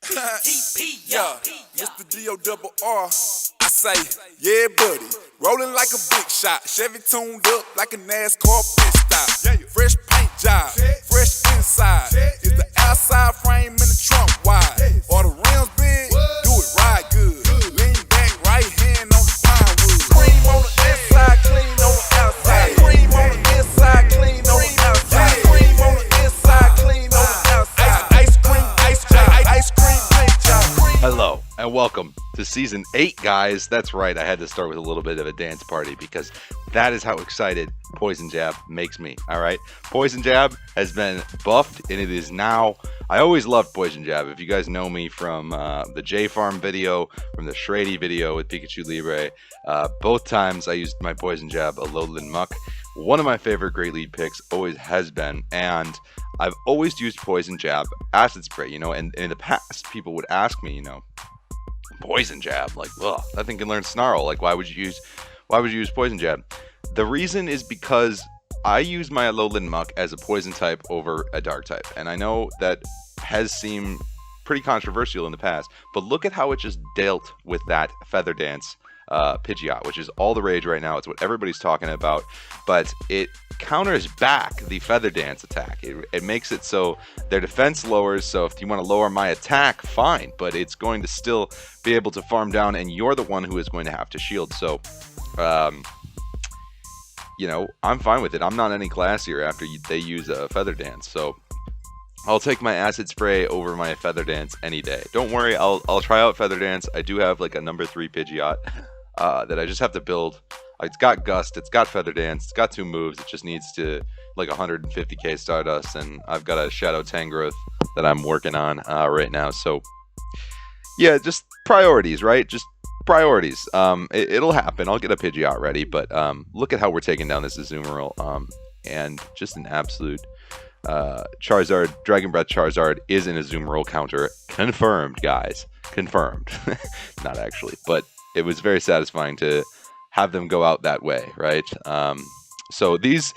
Yeah, Mr. D-O-double-R. I say, yeah, buddy. Rolling like a big shot. Chevy tuned up like a NASCAR pit stop. Fresh paint job, fresh inside. Is the outside frame in the trunk wide? Or the rims big? Do it right good. Lean back, right hand on the pine wood. Cream on the inside, clean on the outside. Cream on the inside, clean on the outside. Cream on the inside, clean on the outside. Ice cream paint job. Hello and welcome to season 8, guys. That's right, I had to start with a little bit of a dance party because that is how excited Poison Jab makes me. Alright, Poison Jab has been buffed and it is now. I always loved Poison Jab. If you guys know me from the J Farm video, from the Shrady video with Pikachu Libre, both times I used my Poison Jab, Alolan Muk. One of my favorite Great Lead picks, always has been, and I've always used Poison Jab, Acid Spray, you know, and in the past people would ask me, you know, Poison Jab, like, well, that thing can learn Snarl, like, why would you use Poison Jab? The reason is because I use my Alolan Muk as a poison type over a dark type, and I know that has seemed pretty controversial in the past, but look at how it just dealt with that Feather Dance Pidgeot, which is all the rage right now. It's what everybody's talking about, but it counters back the Feather Dance attack. It makes it so their defense lowers, so if you want to lower my attack, fine, but it's going to still be able to farm down, and you're the one who is going to have to shield. So you know, I'm fine with it. I'm not any classier after they use a Feather Dance, so I'll take my Acid Spray over my Feather Dance any day. Don't worry, I'll try out Feather Dance. I do have like a number 3 Pidgeot that I just have to build. It's got Gust, it's got Feather Dance, it's got 2 moves. It just needs to like 150k Stardust, and I've got a Shadow Tangrowth that I'm working on right now. So yeah, just priorities, right? Just priorities. It'll happen. I'll get a Pidgeot ready, but look at how we're taking down this Azumarill, and just an absolute Charizard, Dragon Breath Charizard is an Azumarill counter. Confirmed, guys. Confirmed. Not actually, but it was very satisfying to have them go out that way, right? So these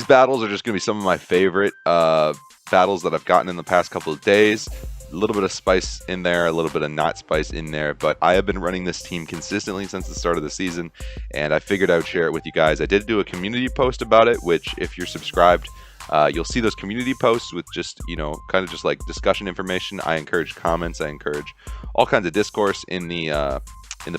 battles are just going to be some of my favorite battles that I've gotten in the past couple of days. A little bit of spice in there, a little bit of not spice in there, but I have been running this team consistently since the start of the season, and I figured I would share it with you guys. I did do a community post about it, which if you're subscribed, you'll see those community posts with just, you know, kind of just like discussion information. I encourage comments, I encourage all kinds of discourse in the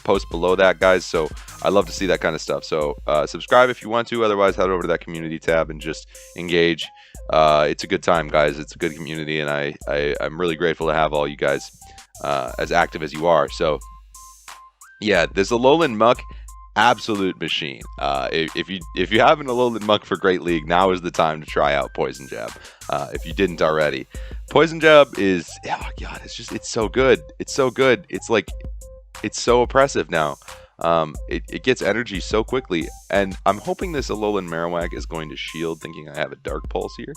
post below that, guys, so I love to see that kind of stuff. So subscribe if you want to, otherwise head over to that community tab and just engage. It's a good time, guys. It's a good community, and I'm really grateful to have all you guys as active as you are. So yeah, this Alolan Muk, absolute machine. If you have an Alolan Muk for Great League, now is the time to try out Poison Jab. If you didn't already, Poison Jab is, oh god, it's so good. It's so good. It's like, it's so oppressive now. It gets energy so quickly, and I'm hoping this Alolan Marowak is going to shield, thinking I have a Dark Pulse here.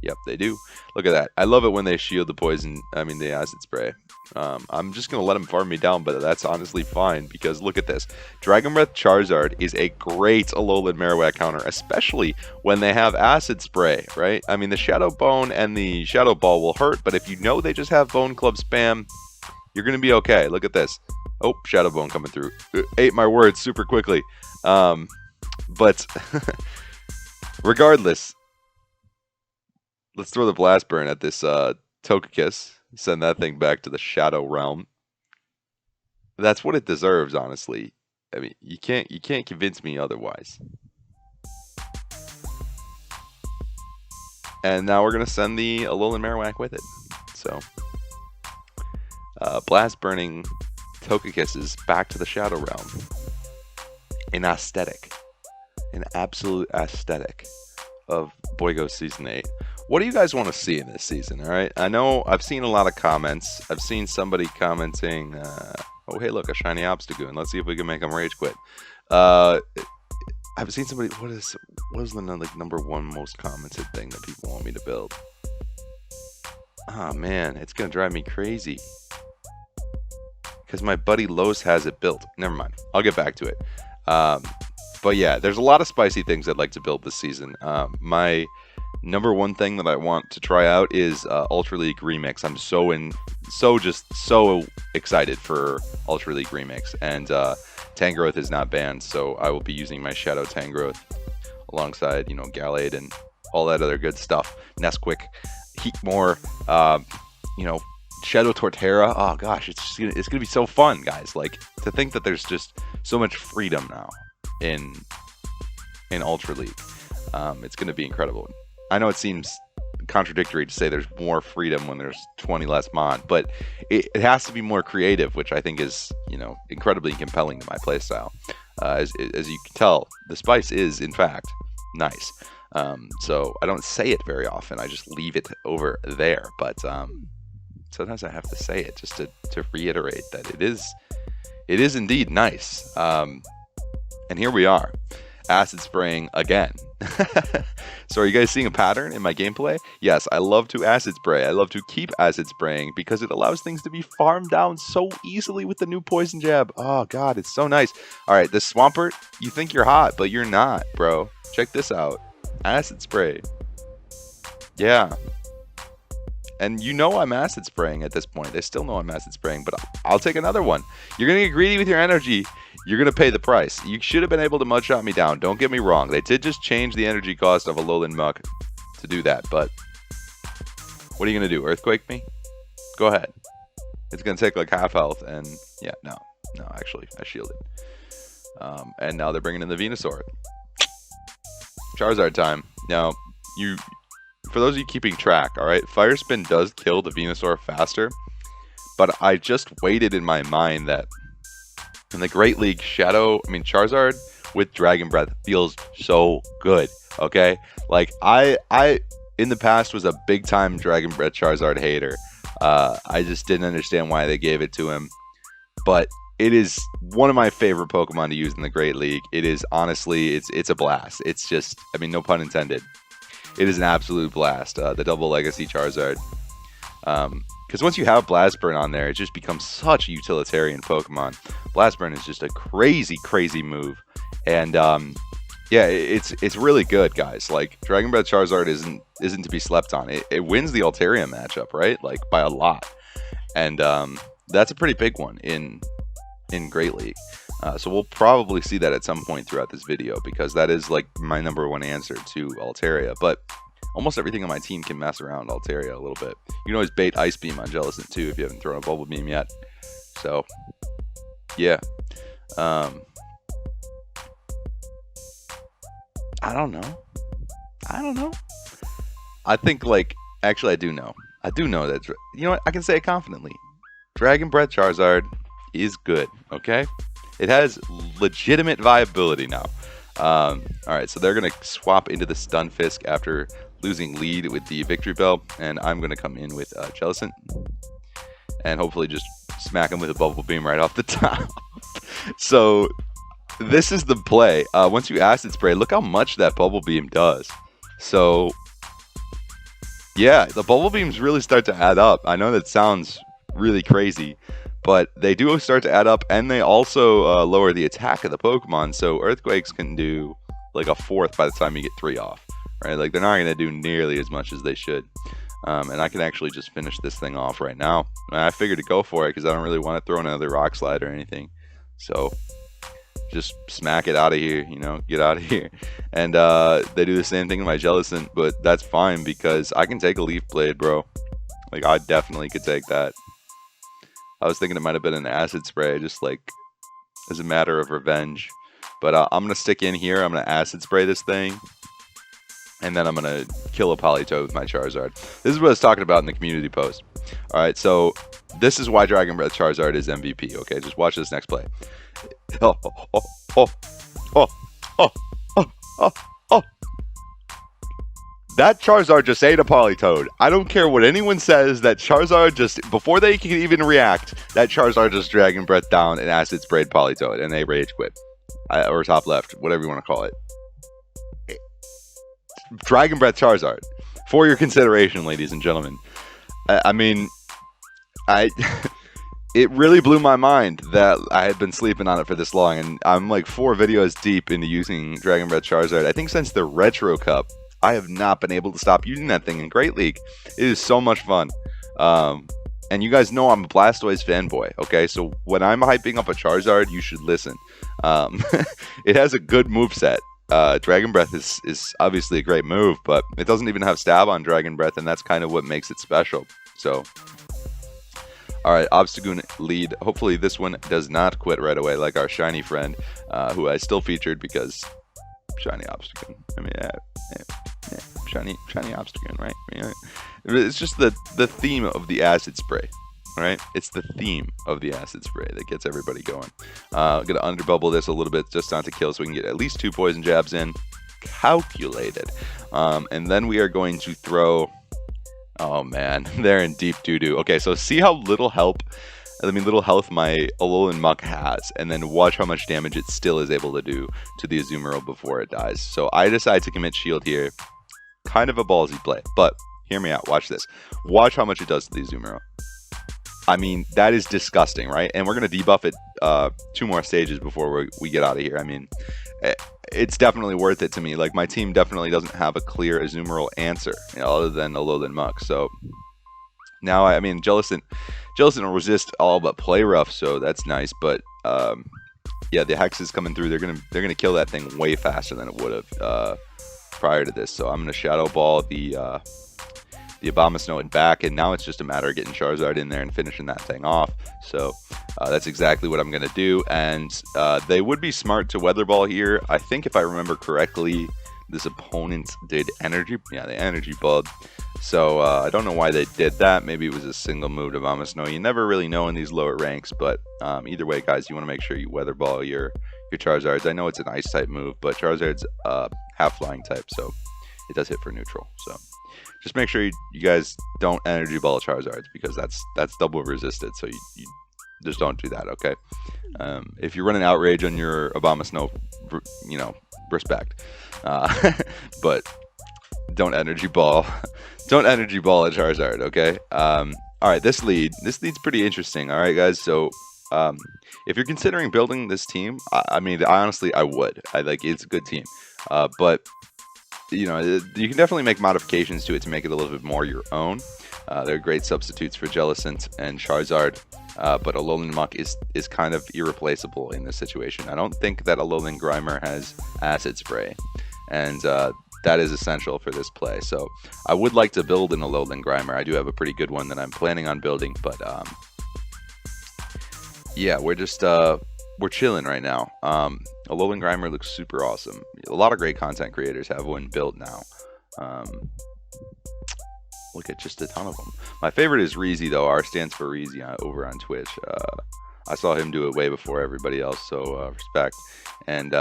Yep, they do. Look at that. I love it when they shield the Acid Spray. I'm just going to let them farm me down, but that's honestly fine, because look at this. Dragon Breath Charizard is a great Alolan Marowak counter, especially when they have Acid Spray, right? I mean, the Shadow Bone and the Shadow Ball will hurt, but if you know they just have Bone Club spam, you're going to be okay. Look at this. Oh, Shadow Bone coming through. Ate my words super quickly. But regardless, let's throw the Blast Burn at this Togekiss. Send that thing back to the Shadow Realm. That's what it deserves, honestly. I mean, you can't convince me otherwise. And now we're gonna send the Alolan Marowak with it. So Blast Burning Togekisses back to the Shadow Realm. An aesthetic. An absolute aesthetic of Boygos Season 8. What do you guys want to see in this season, alright? I know I've seen a lot of comments. I've seen somebody commenting, oh hey look, a shiny Obstagoon. Let's see if we can make him rage quit. I've seen somebody, what is the number 1 most commented thing that people want me to build? Ah man, it's gonna drive me crazy. Because my buddy Los has it built. Never mind. I'll get back to it. But yeah, there's a lot of spicy things I'd like to build this season. My number one thing that I want to try out is Ultra League Remix. I'm so excited for Ultra League Remix, and Tangrowth is not banned, so I will be using my Shadow Tangrowth alongside, you know, Gallade and all that other good stuff. Nesquik, Heatmore, you know, Shadow Torterra. Oh gosh, it's gonna be so fun, guys. Like, to think that there's just so much freedom now in Ultra League. It's gonna be incredible. I know it seems contradictory to say there's more freedom when there's 20 less mon, but it has to be more creative, which I think is, you know, incredibly compelling to my playstyle. As you can tell, the spice is in fact nice. So I don't say it very often. I just leave it over there. But sometimes I have to say it just to reiterate that it is indeed nice. And here we are, acid spraying again. So are you guys seeing a pattern in my gameplay? Yes, I love to acid spray. I love to keep acid spraying because it allows things to be farmed down so easily with the new poison jab. Oh god, it's so nice. Alright, this Swampert, you think you're hot, but you're not, bro. Check this out. Acid spray. Yeah. And you know I'm acid spraying at this point. They still know I'm acid spraying, but I'll take another one. You're going to get greedy with your energy. You're going to pay the price. You should have been able to mudshot me down. Don't get me wrong. They did just change the energy cost of Alolan Muk to do that, but what are you going to do? Earthquake me? Go ahead. It's going to take like half health, and yeah, no, actually, I shielded. And now they're bringing in the Venusaur. Charizard time. Now, for those of you keeping track, alright, Fire Spin does kill the Venusaur faster, but I just waited in my mind that in the Great League, Charizard with Dragon Breath feels so good, okay? Like, I in the past was a big time Dragon Breath Charizard hater. I just didn't understand why they gave it to him, but it is one of my favorite Pokemon to use in the Great League. It is honestly, it's a blast. It's just, I mean, no pun intended. It is an absolute blast. The double Legacy Charizard. Because once you have Blast Burn on there, it just becomes such a utilitarian Pokemon. Blast Burn is just a crazy, crazy move. And yeah, it's really good, guys. Like, Dragon Breath Charizard isn't to be slept on. It wins the Altaria matchup, right? Like, by a lot. And that's a pretty big one in Great League. So we'll probably see that at some point throughout this video, because that is like my #1 answer to Altaria. But almost everything on my team can mess around Altaria a little bit. You can always bait Ice Beam on Jellicent too if you haven't thrown a Bubble Beam yet. So yeah. I don't know. I think, like, actually I do know. I do know that, you know what, I can say it confidently. Dragon Breath Charizard is good, okay? It has legitimate viability now. Alright, so they're going to swap into the Stunfisk after losing lead with the Victory Bell, and I'm going to come in with Jellicent and hopefully just smack him with a Bubble Beam right off the top. So this is the play. Once you Acid Spray, look how much that Bubble Beam does. So yeah, the Bubble Beams really start to add up. I know that sounds really crazy, but they do start to add up, and they also lower the attack of the Pokemon, so Earthquakes can do like a 4th by the time you get 3 off, right? Like, they're not going to do nearly as much as they should. And I can actually just finish this thing off right now. And I figured to go for it because I don't really want to throw another Rock Slide or anything. So just smack it out of here, you know, get out of here. And they do the same thing to my Jellicent, but that's fine because I can take a Leaf Blade, bro. Like, I definitely could take that. I was thinking it might have been an Acid Spray, just like as a matter of revenge. But I'm going to stick in here. I'm going to Acid Spray this thing. And then I'm going to kill a Politoed with my Charizard. This is what I was talking about in the community post. Alright, so this is why Dragon Breath Charizard is MVP, okay? Just watch this next play. Oh, oh, oh, oh, oh, oh, oh, oh, oh. That Charizard just ate a Politoed. I don't care what anyone says, that Charizard just, before they can even react, that Charizard just Dragon Breath down and Acid Sprayed Politoed, and they Rage Quit. Or top left, whatever you want to call it. Dragon Breath Charizard. For your consideration, ladies and gentlemen. I mean, it really blew my mind that I had been sleeping on it for this long, and I'm like 4 videos deep into using Dragon Breath Charizard. I think since the Retro Cup, I have not been able to stop using that thing in Great League. It is so much fun. And you guys know I'm a Blastoise fanboy, okay? So when I'm hyping up a Charizard, you should listen. It has a good moveset. Dragon Breath is obviously a great move, but it doesn't even have stab on Dragon Breath, and that's kind of what makes it special. So, alright, Obstagoon lead. Hopefully this one does not quit right away like our shiny friend, who I still featured because shiny Obstagoon. I mean, yeah, shiny Obstagoon, right? Yeah. It's just the theme of the acid spray, right? It's the theme of the acid spray that gets everybody going. I'm gonna underbubble this a little bit just on to kill so we can get at least 2 poison jabs in, calculated. And then we are going to throw. Oh man, they're in deep doo-doo. Okay, so see how little health my Alolan Muk has, and then watch how much damage it still is able to do to the Azumarill before it dies. So I decide to commit shield here. Kind of a ballsy play, but hear me out. Watch this. Watch how much it does to the Azumarill. I mean, that is disgusting, right? And we're going to debuff it 2 more stages before we get out of here. I mean, it's definitely worth it to me. Like, my team definitely doesn't have a clear Azumarill answer, you know, other than Alolan Muk. So now, I mean, Jellicent will resist all but play rough, so that's nice. But yeah, the Hex is coming through. They're gonna kill that thing way faster than it would have prior to this. So I'm gonna Shadow Ball the Abomasnow back, and now it's just a matter of getting Charizard in there and finishing that thing off. So that's exactly what I'm gonna do. And they would be smart to Weather Ball here. I think if I remember correctly, this opponent did Energy. Yeah, they Energy Balled. So I don't know why they did that. Maybe it was a single move to Abomasnow. You never really know in these lower ranks, but either way, guys, you want to make sure you Weather Ball your Charizards. I know it's an Ice type move, but Charizard's half Flying type, so it does hit for neutral. So just make sure you guys don't Energy Ball Charizards, because that's double resisted. So you just don't do that, okay? If you're running Outrage on your Abomasnow, you know, respect. But don't Energy Ball. Don't Energy Ball a Charizard, okay? Alright, this lead's pretty interesting, alright, guys? So, if you're considering building this team, I mean, honestly, I would. It's a good team. But, you know, you can definitely make modifications to it to make it a little bit more your own. They're great substitutes for Jellicent and Charizard. But Alolan Muk is kind of irreplaceable in this situation. I don't think that Alolan Grimer has Acid Spray. And, that is essential for this play. So I would like to build an Alolan Grimer. I do have a pretty good one that I'm planning on building, but yeah, we're just we're chilling right now. Alolan Grimer looks super awesome. A lot of great content creators have one built now. Look at just a ton of them. My favorite is Reezy, though. R stands for Reezy over on Twitch. I saw him do it way before everybody else, so respect. And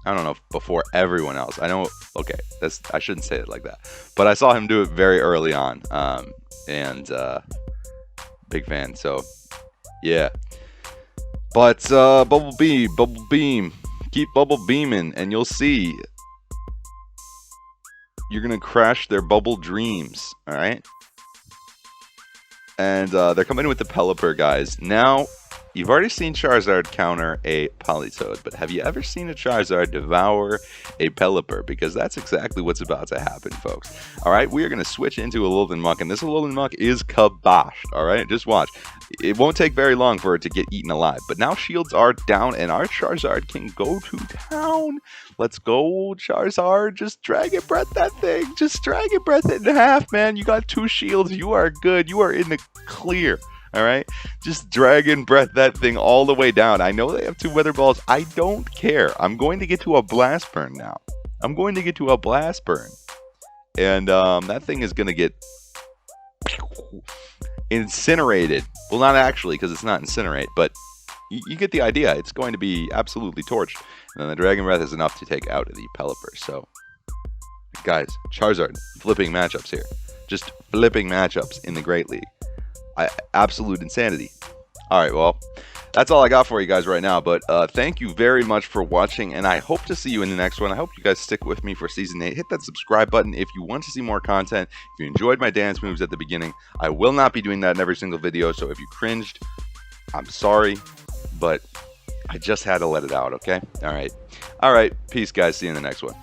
I don't know if before everyone else. I know, okay, I shouldn't say it like that. But I saw him do it very early on, and big fan. So yeah. But Bubble Beam, keep Bubble Beaming, and you'll see you're gonna crash their bubble dreams. All right. And they're coming in with the Pelipper, guys. Now, you've already seen Charizard counter a Politoed, but have you ever seen a Charizard devour a Pelipper? Because that's exactly what's about to happen, folks. Alright, we are going to switch into Alolan Muk, and this Alolan Muk is kaboshed, alright? Just watch. It won't take very long for it to get eaten alive, but now shields are down, and our Charizard can go to town. Let's go, Charizard. Just Dragon Breath that thing. Just Dragon Breath it in half, man. You got 2 shields. You are good. You are in the clear. Alright? Just Dragon Breath that thing all the way down. I know they have 2 Weather Balls. I don't care. I'm going to get to a Blast Burn now. I'm going to get to a Blast Burn. And that thing is going to get incinerated. Well, not actually, because it's not incinerate, but you get the idea. It's going to be absolutely torched. And then the Dragon Breath is enough to take out the Pelipper. So, guys, Charizard, flipping matchups here. Just flipping matchups in the Great League. Absolute insanity. Alright, well, that's all I got for you guys right now. But thank you very much for watching, and I hope to see you in the next one. I hope you guys stick with me for Season 8. Hit that subscribe button if you want to see more content. If you enjoyed my dance moves at the beginning, I will not be doing that in every single video. So if you cringed, I'm sorry, but I just had to let it out, okay? Alright. Alright, peace, guys. See you in the next one.